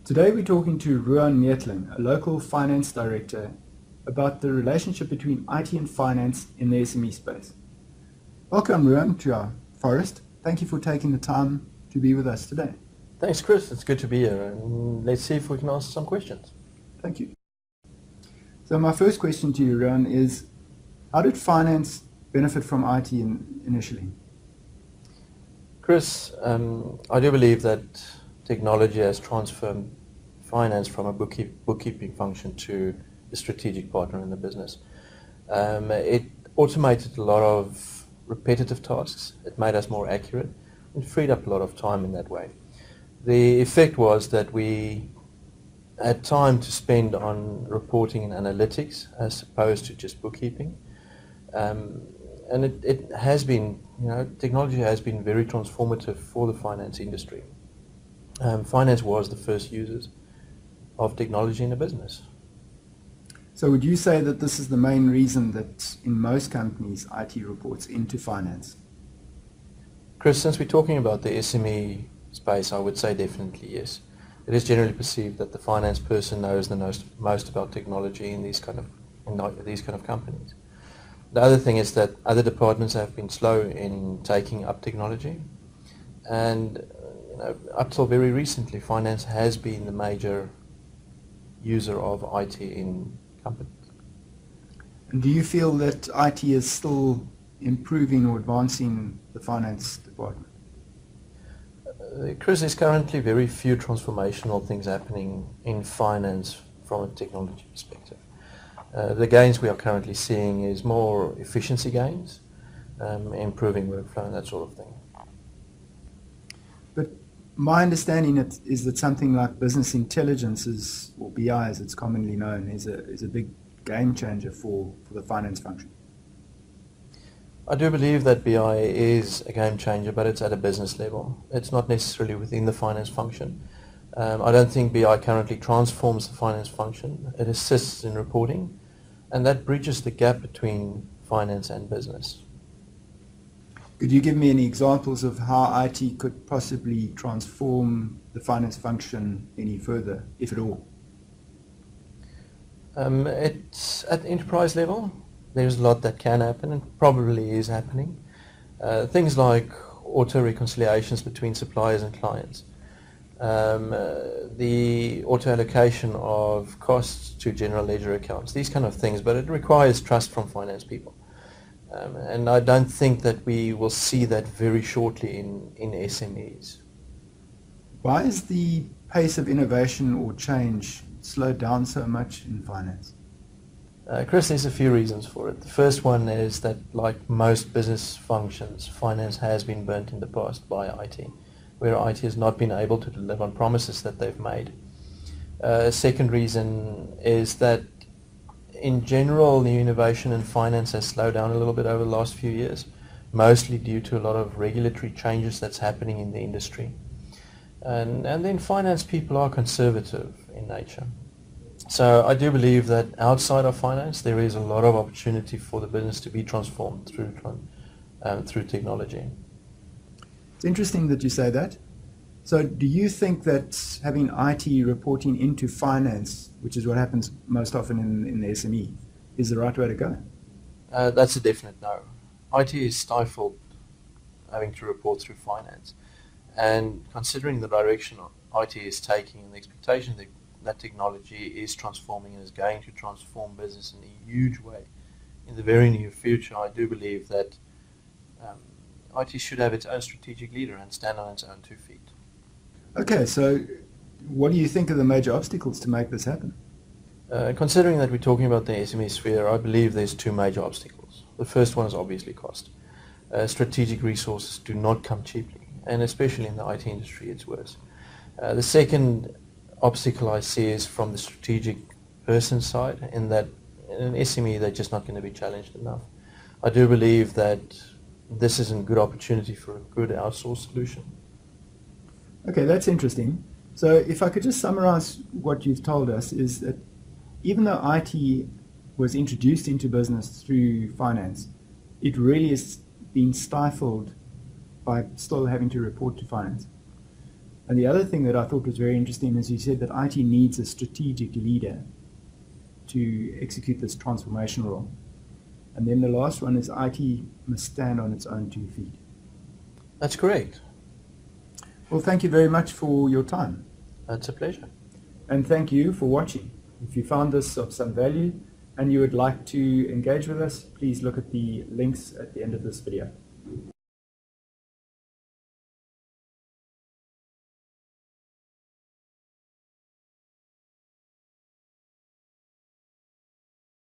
Today we're talking to Ruan Neethling, a local finance director, about the relationship between IT and finance in the SME space. Welcome, Ruan, to our forest. Thank you for taking the time to be with us today. Thanks, Chris. It's good to be here, and let's see if we can answer some questions. Thank you. So my first question to you, Ruan, is how did finance benefit from IT initially? Chris, I do believe that technology has transformed finance from a bookkeeping function to a strategic partner in the business. It automated a lot of repetitive tasks. It made us more accurate and freed up a lot of time in that way. The effect was that we had time to spend on reporting and analytics as opposed to just bookkeeping. And it has been, technology has been very transformative for the finance industry. Finance was the first users of technology in a business. So would you say that this is the main reason that in most companies IT reports into finance? Chris, since we're talking about the SME space, I would say definitely yes. It is generally perceived that the finance person knows the most about technology in these kind of companies. The other thing is that other departments have been slow in taking up technology, and up till very recently, finance has been the major user of IT in companies. And do you feel that IT is still improving or advancing the finance department? Chris, there's currently very few transformational things happening in finance from a technology perspective. The gains we are currently seeing is more efficiency gains, improving workflow and that sort of thing. But my understanding is that something like business intelligence is, or BI as it's commonly known, is a big game changer for the finance function. I do believe that BI is a game changer, but it's at a business level. It's not necessarily within the finance function. I don't think BI currently transforms the finance function. It assists in reporting, and that bridges the gap between finance and business. Could you give me any examples of how IT could possibly transform the finance function any further, if at all? It's at the enterprise level. There's a lot that can happen and probably is happening. Things like auto reconciliations between suppliers and clients. The auto allocation of costs to general ledger accounts, these kind of things, but it requires trust from finance people. And I don't think that we will see that very shortly in SMEs. Why is the pace of innovation or change slowed down so much in finance? Chris, there's a few reasons for it. The first one is that, like most business functions, finance has been burnt in the past by IT, where IT has not been able to deliver on promises that they've made. Second reason is that in general, the innovation in finance has slowed down a little bit over the last few years, mostly due to a lot of regulatory changes that's happening in the industry. And then finance people are conservative in nature. So I do believe that outside of finance, there is a lot of opportunity for the business to be transformed through technology. It's interesting that you say that. So do you think that having IT reporting into finance, which is what happens most often in the SME, is the right way to go? That's a definite no. IT is stifled having to report through finance. And considering the direction IT is taking and the expectation that technology is transforming and is going to transform business in a huge way in the very near future, I do believe that IT should have its own strategic leader and stand on its own 2 feet. Okay, so what do you think are the major obstacles to make this happen? Considering that we're talking about the SME sphere, I believe there's 2 major obstacles. The first one is obviously cost. Strategic resources do not come cheaply, and especially in the IT industry, it's worse. The second obstacle I see is from the strategic person side, in that in an SME they're just not going to be challenged enough. I do believe that this is a good opportunity for a good outsourced solution. Okay, that's interesting. So if I could just summarize what you've told us, is that even though IT was introduced into business through finance, it really is being stifled by still having to report to finance. And the other thing that I thought was very interesting is you said that IT needs a strategic leader to execute this transformation role. And then the last one is IT must stand on its own 2 feet. That's correct. Well, thank you very much for your time. It's a pleasure. And thank you for watching. If you found this of some value and you would like to engage with us, please look at the links at the end of this video.